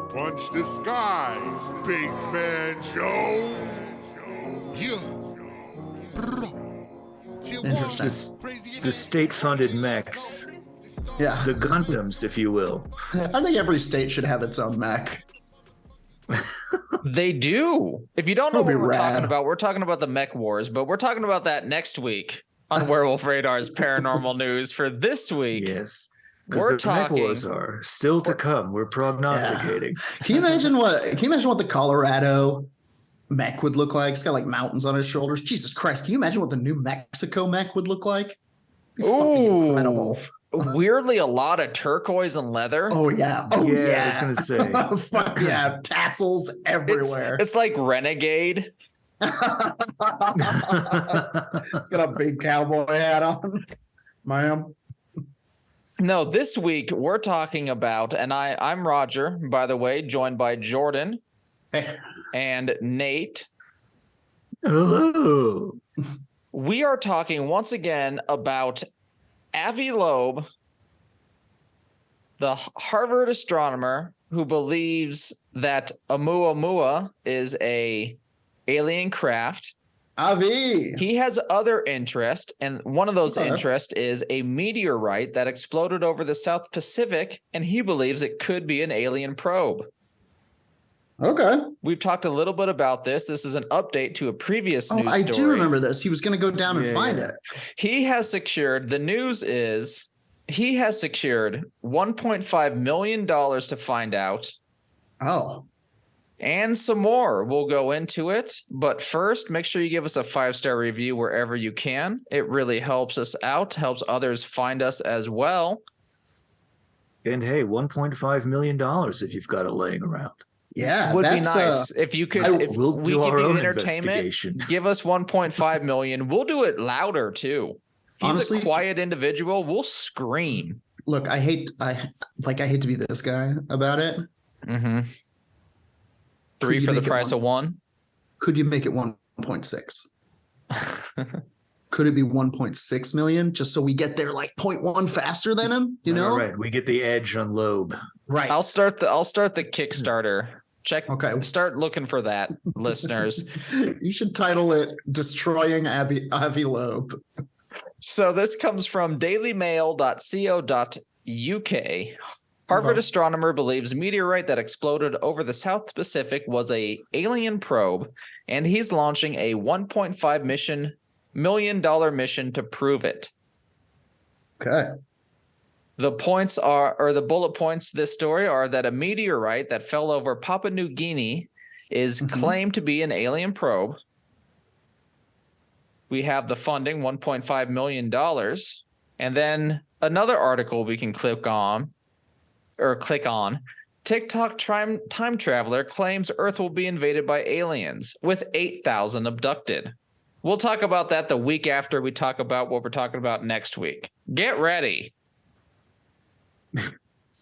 Punch the sky, Spaceman Joe. Yeah. Interesting. The state-funded mechs, Yeah. the Gundams, if you will. I think every state should have its own mech. They do. If you don't know That'd what be rad. we're talking about the mech wars, but we're talking about that next week on Werewolf Radar's Paranormal News. For this week, Yes. Because we're the mech talking. wars are still to come. We're prognosticating. Can you imagine what the Colorado mech would look like? It's got like mountains on his shoulders. Jesus Christ. Can you imagine what the New Mexico mech would look like? It'd be fucking incredible. Weirdly, a lot of turquoise and leather. Oh yeah. Oh Yeah, yeah. I was gonna say. Fuck yeah. Tassels everywhere. It's like Renegade. It's got a big cowboy hat on. Ma'am. No, this week we're talking about, and I'm Roger, by the way, joined by Jordan Hey. and Nate. Hello. We are talking once again about Avi Loeb, the Harvard astronomer who believes that Oumuamua is a alien craft. Avi. He has other interest, and one of those Okay. interests is a meteorite that exploded over the South Pacific, and he believes it could be an alien probe. Okay. We've talked a little bit about this. This is an update to a previous news I story. do remember this. He was going to go down and find it. He has secured, the news is, he has secured $1.5 million to find out, Oh. and some more. We'll go into it. But first, make sure you give us a 5-star review wherever you can. It really helps us out, helps others find us as well. And hey, $1.5 million if you've got it laying around. Yeah. Would be that's, nice if you could. If We'll we do give our you own entertainment, investigation. give us 1.5 million. We'll do it louder too. He's Honestly, a quiet individual. We'll scream. look, I hate to be this guy about it. Mm-hmm. Could 3 you for the make it price of 1. Could you make it 1.6? Could it be 1.6 million just so we get there like 0.1 faster than him? You know? Right. We get the edge on Loeb. Right. I'll start the Kickstarter. Check. Okay. Start looking for that, listeners. You should title it "Destroying Avi Loeb." So this comes from dailymail.co.uk. Harvard astronomer believes meteorite that exploded over the South Pacific was a alien probe, and he's launching a $1.5 million mission to prove it. Okay. The points are, or the bullet points to this story are that a meteorite that fell over Papua New Guinea is claimed to be an alien probe. We have the funding, $1.5 million. And then another article we can click on. TikTok time traveler claims Earth will be invaded by aliens with 8,000 abducted. We'll talk about that the week after we talk about what we're talking about next week. Get ready.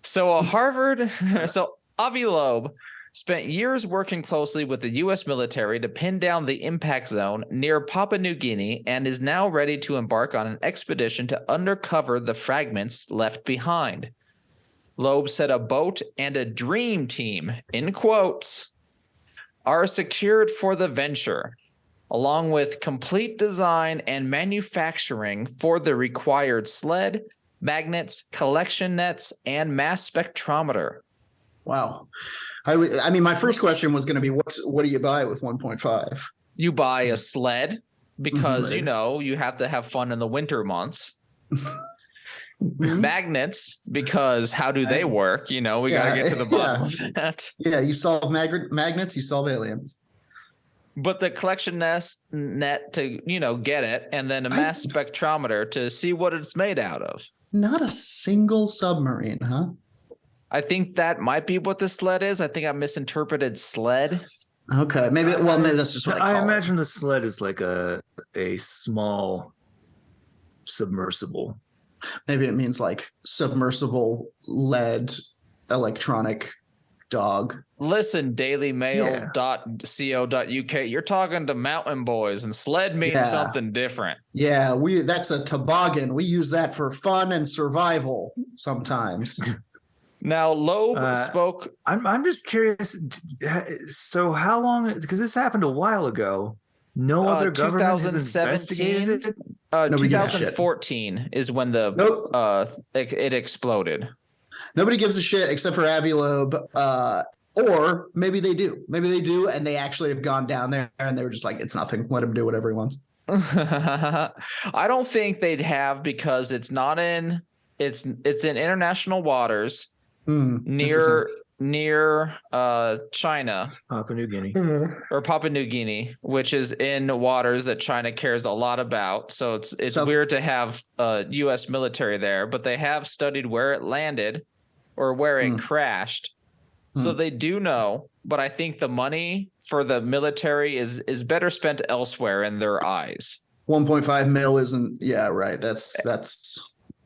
So Avi Loeb spent years working closely with the U.S. military to pin down the impact zone near Papua New Guinea and is now ready to embark on an expedition to uncover the fragments left behind. Loeb said a boat and a dream team, in quotes, are secured for the venture, along with complete design and manufacturing for the required sled, magnets, collection nets, and mass spectrometer. Wow. I mean, my first question was going to be, what do you buy with 1.5? You buy a sled because, Sled. you know, you have to have fun in the winter months. Magnets, because how do they work? You know, we got to get to the bottom of that. Yeah, you solve magnets, you solve aliens. But the collection net to, you know, get it, and then a mass spectrometer to see what it's made out of. Not a single submarine, huh? I think that might be what the sled is. I think I misinterpreted sled. Okay, maybe that's just what I call imagine the sled is like a small submersible. Maybe it means like submersible lead electronic dog. Listen, dailymail.co.uk. You're talking to mountain boys, and sled means something different. Yeah, that's a toboggan. We use that for fun and survival sometimes. Now, Loeb spoke. I'm just curious. So how long? Because this happened a while ago. No other government has investigated it. 2014 is when the it exploded. Nobody gives a shit except for Avi Loeb. Or maybe they do. Maybe they do, and they actually have gone down there and they were just like, it's nothing. Let him do whatever he wants. I don't think they'd have, because it's not in it's in international waters near China, Papua New Guinea, or Papua New Guinea, which is in waters that China cares a lot about. So it's weird to have U.S. military there, but they have studied where it landed or where it crashed. So they do know, but I think the money for the military is better spent elsewhere in their eyes. 1.5 mil isn't. Yeah, right. That's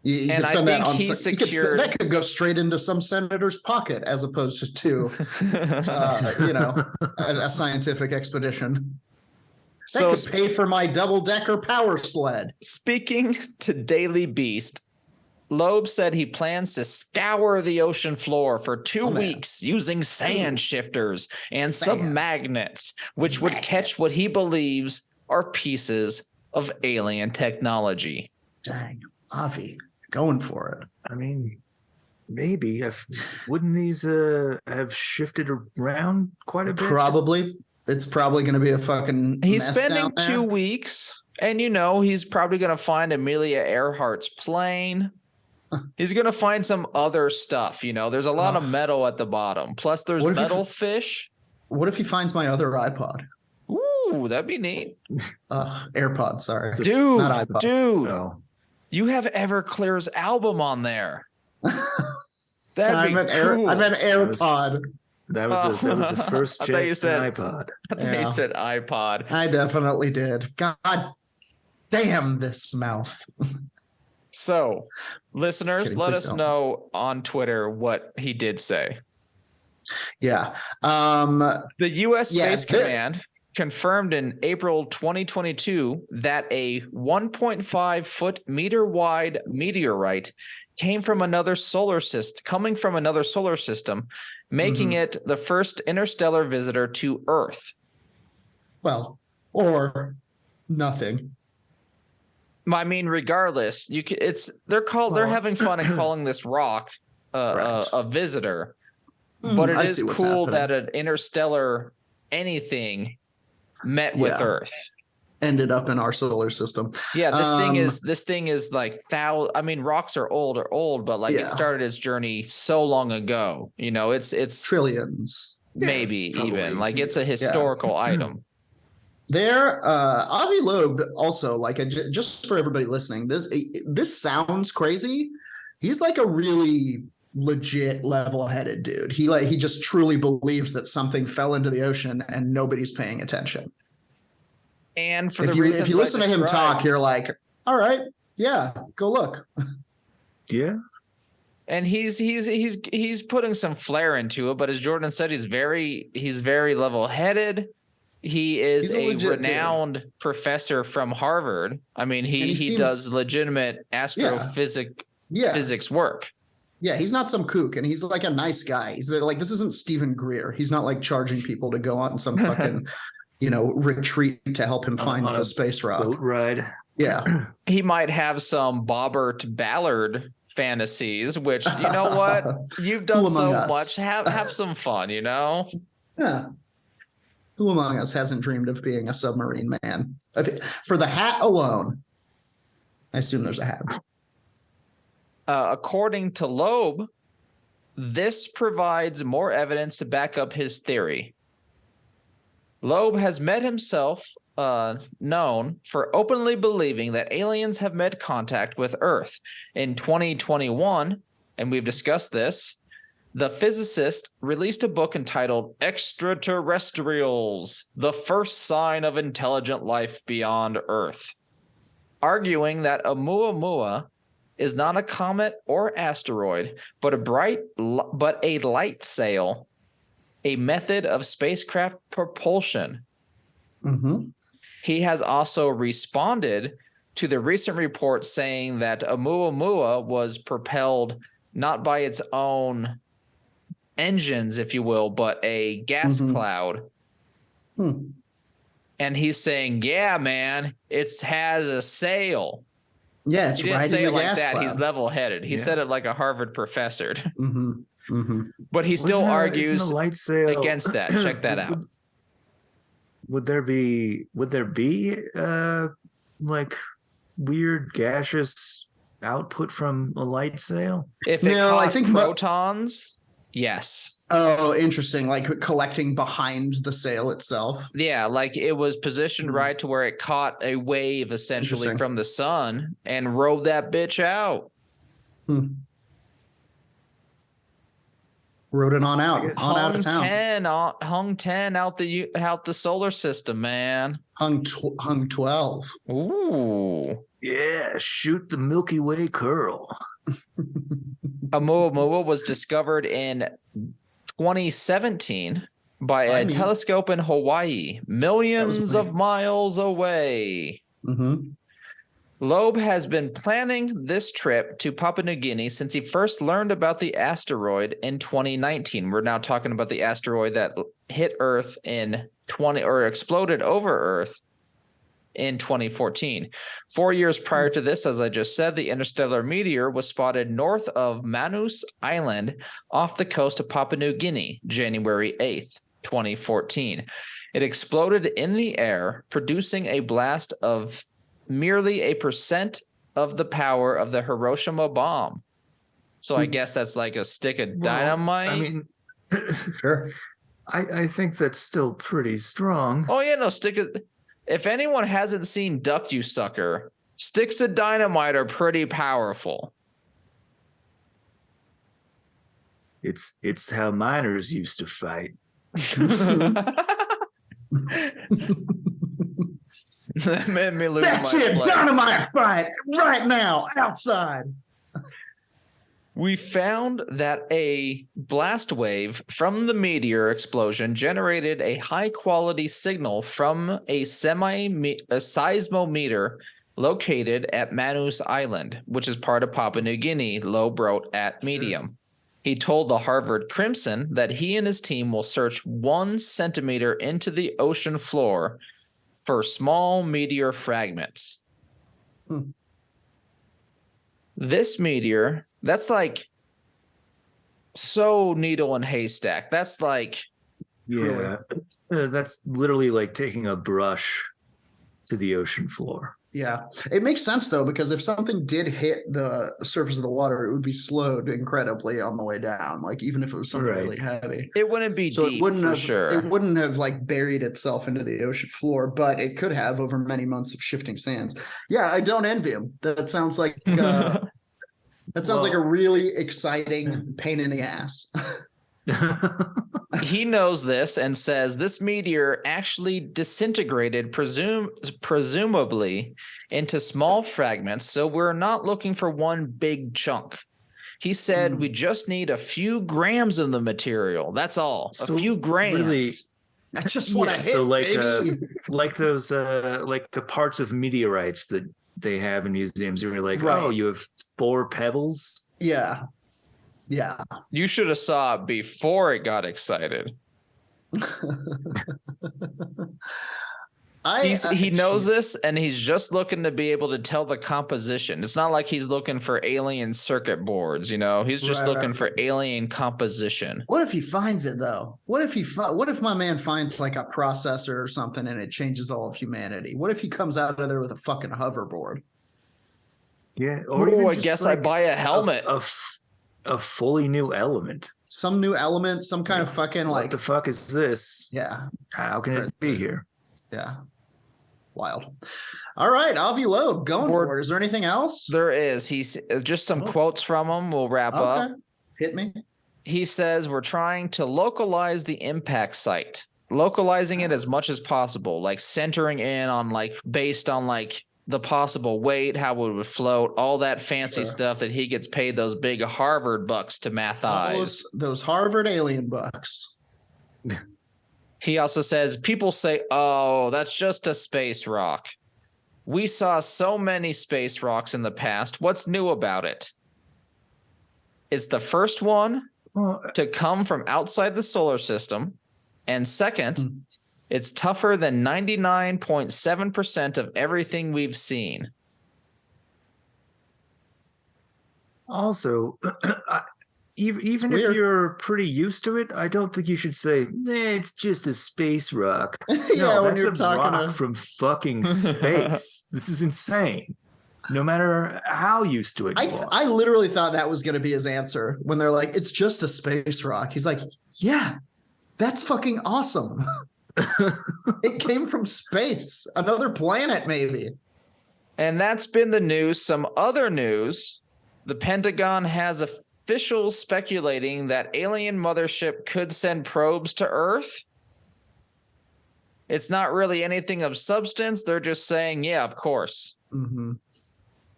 you and can spend I think that on. he secured that could go straight into some senator's pocket as opposed to a scientific expedition. That could pay for my double-decker power sled. Speaking to Daily Beast, Loeb said he plans to scour the ocean floor for 2 weeks using sand shifters and some magnets, which would catch what he believes are pieces of alien technology. Dang, Avi, going for it. I mean, maybe. Wouldn't these have shifted around quite a bit? Probably. It's probably going to be a fucking He's mess spending down there. 2 weeks, and he's probably going to find Amelia Earhart's plane. He's going to find some other stuff. There's a lot of metal at the bottom. Plus, there's metal fish. What if he finds my other iPod? Ooh, that'd be neat. AirPod, sorry. Dude, not iPod. No. You have Everclear's album on there. That'd be cool. I'm an AirPod. That was the first I thought you said iPod. I thought you said iPod. I definitely did. God damn this mouth. So, listeners, let us know on Twitter what he did say. Yeah. The U.S. Space Command confirmed in April 2022 that a 1.5 meter wide meteorite came from another solar system, making it the first interstellar visitor to Earth. Well, or nothing. I mean, regardless, they're having fun and calling this rock a visitor, but it is cool that an interstellar anything met with Earth, ended up in our solar system. Yeah, this thing is like rocks are old, but it started its journey so long ago. It's trillions, maybe even it's a historical item. There, Avi Loeb also, just for everybody listening, this sounds crazy. He's like a really legit level-headed dude. He just truly believes that something fell into the ocean and nobody's paying attention. And for if you listen to him talk, you're like, all right, yeah, go look. Yeah. And he's putting some flair into it, but as Jordan said, he's very level-headed. He is a renowned professor from Harvard. I mean, he does legitimate physics work. Yeah, he's not some kook, and he's like a nice guy. He's like, this isn't Stephen Greer. He's not like charging people to go on some fucking, retreat to help him find the space rock. Boat ride. Yeah. He might have some Bobbert Ballard fantasies, which, you know what? You've done so much. Have some fun, Yeah. Who among us hasn't dreamed of being a submarine man? For the hat alone, I assume there's a hat. According to Loeb, this provides more evidence to back up his theory. Loeb has made himself known for openly believing that aliens have made contact with Earth. In 2021, and we've discussed this, the physicist released a book entitled Extraterrestrials: The First Sign of Intelligent Life Beyond Earth, arguing that Oumuamua is not a comet or asteroid, but a light sail, a method of spacecraft propulsion. Mm-hmm. He has also responded to the recent report saying that Oumuamua was propelled not by its own engines, if you will, but a gas cloud. And he's saying, yeah, man, it has a sail. Yeah, it's he didn't riding say the it like gas that. cloud. He's level-headed. He said it like a Harvard professor. But he Isn't still a argues light sail against that. Check that out. Would there be like weird gaseous output from a light sail? If it caught protons, yes. Oh, interesting. Like collecting behind the sail itself. Yeah, like it was positioned right to where it caught a wave essentially from the sun and rode that bitch out. Rode it on out out of town. Hung 10 out the solar system, man. Hung 12. Ooh. Yeah, shoot the Milky Way curl. Oumuamua was discovered in 2017 by a telescope in Hawaii, millions of miles away. Loeb has been planning this trip to Papua New Guinea since he first learned about the asteroid in 2019. We're now talking about the asteroid that hit Earth exploded over Earth in 2014. 4 years prior to this, as I just said, the interstellar meteor was spotted north of Manus Island off the coast of Papua New Guinea, January 8th, 2014. It exploded in the air, producing a blast of merely 1% of the power of the Hiroshima bomb. So I guess that's like a stick of dynamite. I mean, sure. I think that's still pretty strong. Oh yeah, no, if anyone hasn't seen Duck You Sucker, sticks of dynamite are pretty powerful. It's how miners used to fight. That made me lose That's my it, place. dynamite fight right now outside. We found that a blast wave from the meteor explosion generated a high-quality signal from a seismometer located at Manus Island, which is part of Papua New Guinea, Loeb wrote at Medium. He told the Harvard Crimson that he and his team will search 1 centimeter into the ocean floor for small meteor fragments. This meteor, that's like so needle and haystack. That's like, yeah, that's literally like taking a brush to the ocean floor. Yeah, it makes sense though, because if something did hit the surface of the water, it would be slowed incredibly on the way down. Like even if it was something really heavy, it wouldn't be deep for sure. It wouldn't have like buried itself into the ocean floor, but it could have over many months of shifting sands. Yeah, I don't envy him. That sounds like like a really exciting pain in the ass. He knows this and says this meteor actually disintegrated presumably into small fragments, so we're not looking for one big chunk. He said we just need a few grams of the material. That's all. So a few grams. Really, that's just what I hit. So like those like the parts of meteorites that they have in museums. You're like, oh, you have 4 pebbles. Yeah. Yeah. You should have saw it before it got excited. He knows this, and he's just looking to be able to tell the composition. It's not like he's looking for alien circuit boards, you know. He's just looking for alien composition. What if he finds it though? What if my man finds like a processor or something and it changes all of humanity? What if he comes out of there with a fucking hoverboard? Yeah. Or I guess like I buy a helmet. A fully new element. Some new element, some kind of fucking like. What the fuck is this? Yeah. How can it be here? Yeah. Wild. All right, Avi Loeb, going for it. Is there anything else? There is. He's just some quotes from him. We'll wrap up. Hit me. He says we're trying to localize the impact site, localizing it as much as possible, like centering in on like based on like the possible weight, how it would float, all that fancy stuff that he gets paid those big Harvard bucks to mathize. Those Harvard alien bucks. He also says, people say, oh, that's just a space rock. We saw so many space rocks in the past. What's new about it? It's the first one to come from outside the solar system. And second, it's tougher than 99.7% of everything we've seen. Also, even if you're pretty used to it, I don't think you should say, it's just a space rock. No, when that's you're a talking rock from fucking space. This is insane. No matter how used to it you are. I literally thought that was going to be his answer when they're like, it's just a space rock. He's like, yeah, that's fucking awesome. It came from space, another planet maybe. And that's been the news. Some other news. The Pentagon has officials speculating that alien mothership could send probes to Earth. It's not really anything of substance. They're just saying, yeah, of course. Mm-hmm.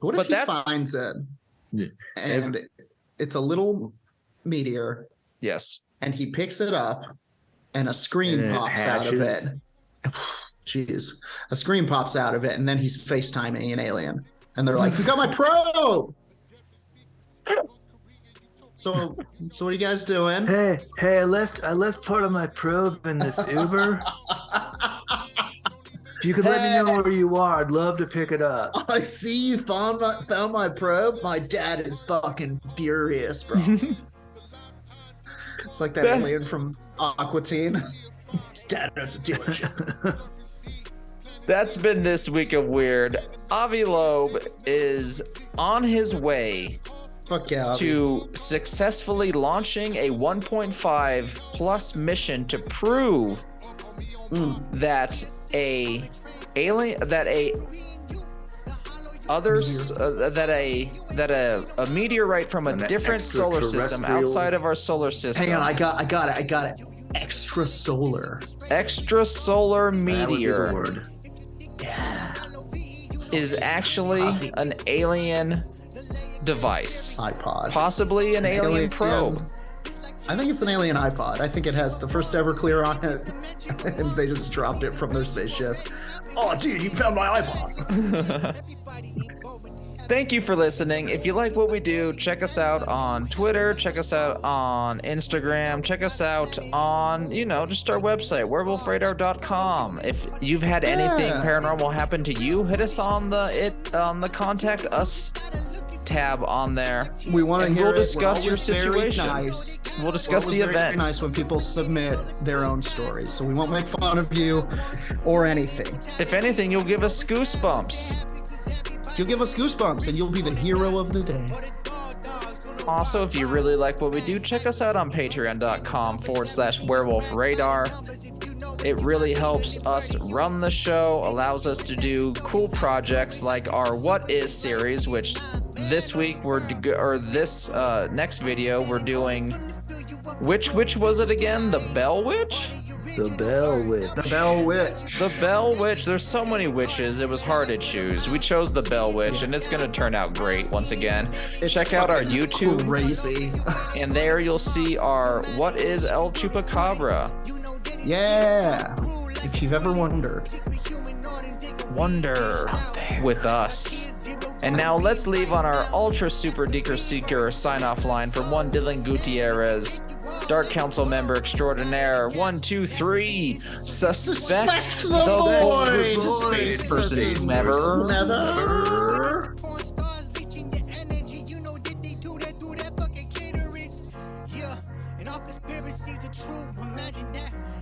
What if he finds it and it's a little meteor? Yes. And he picks it up and a screen pops out of it. Jeez. A screen pops out of it and then he's FaceTiming an alien. And they're like, you got my probe! So what are you guys doing? Hey, I left part of my probe in this Uber. If you could let me know where you are, I'd love to pick it up. I see you found my probe. My dad is fucking furious, bro. It's like that alien from Aqua Teen. His dad owns a dealership. That's been this week of Weird. Avi Loeb is on his way to successfully launching a 1.5 plus mission to prove that a meteorite from a different solar system outside of our solar system. Hang on, I got it. Extrasolar meteor is actually an alien device. iPod. Possibly an alien probe. I think it's an alien iPod. I think it has the first Everclear on it, and they just dropped it from their spaceship. Oh, dude, you found my iPod. Thank you for listening. If you like what we do, check us out on Twitter, check us out on Instagram, check us out on, just our website, werewolfradar.com. If you've had anything paranormal happen to you, hit us on the contact us tab on there. We want to hear We'll discuss your situation. Nice. We'll discuss the event. Very nice when people submit their own stories, so we won't make fun of you or anything. If anything, you'll give us goosebumps. You'll give us goosebumps, and you'll be the hero of the day. Also, if you really like what we do, check us out on patreon.com/werewolfradar. It really helps us run the show, allows us to do cool projects like our What Is series, which this week next video we're doing. Which was it again? The Bell Witch? The Bell Witch. The Bell Witch. The Bell Witch. There's so many witches. It was hard to choose. We chose the Bell Witch, and it's going to turn out great once again. Check out our YouTube. Crazy. And there you'll see our What Is El Chupacabra. Yeah. If you've ever wondered. Wonder with us. And now let's leave on our ultra super deeker seeker sign-off line from one Dylan Gutierrez, Dark Council member extraordinaire. 1, 2, 3. Suspect the void. Space person's never.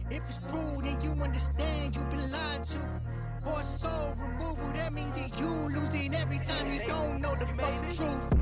If it's true, then you understand you've been lied to. For soul removal, that means that you losing every time you don't know the fucking truth.